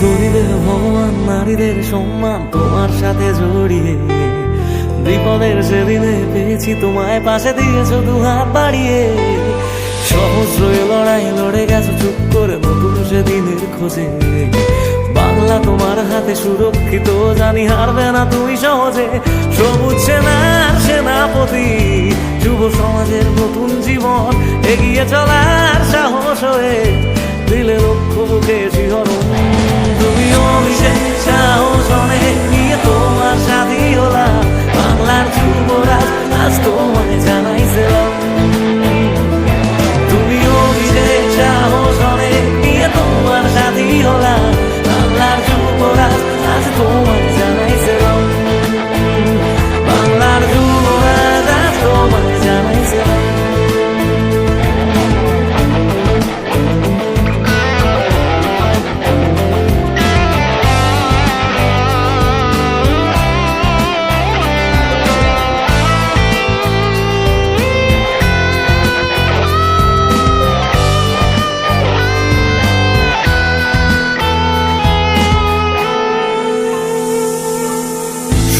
গরিবের ভগবান, নারীদের সম্মান তোমার সাথে জড়িয়ে, বিপদের সেদিনে পেয়েছি তোমায়, পাশে দিয়েছো দুহাত বাড়িয়ে। সহস্র লড়াই লড়ে গেছো চুপ করে নতুন সেদিনের খোঁজে। বাংলা তোমার হাতে সুরক্ষিত, জানি হারবে না তুমি সহজে। সবুজ সেনার সেনাপতি, যুব সমাজের নতুন জীবন, এগিয়ে চলার সাহস হয়ে দিলে লক্ষ্য বুকে শিহরণ। তুমি অভিষেক সাহস অনেক নিয়ে তোমার সাথী হলাম, বাংলার যুবরাজ আজ তোমায় জানাইছিলাম। তুমি অভিষেক সাহস অনেক নিয়ে তোমার সাথী হলাম, বাংলার যুবরাজ আজ তোমায় জানাইছিলাম। বাংলার যুবরাজ আজ তোমায় জানাইছিলাম।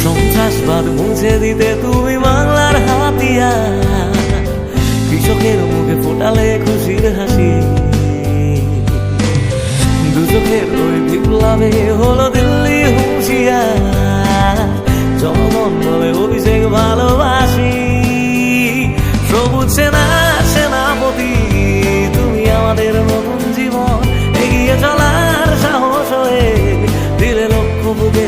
সন্ত্রাসবাদ মুছে দিতে তুমি বাংলার হাতিয়ার, কৃষকের মুখে ফোটালে খুশির হাসি। দুচোখের ওই বিপ্লবে হলো দিল্লি হুঁশিয়ার, জনগণ বলে অভিষেক ভালোবাসি। সবুজ সেনার সেনাপতি, তুমি আমাদের নতুন জীবন, এগিয়ে চলার সাহস হয়ে দিলে লক্ষ্য বুকে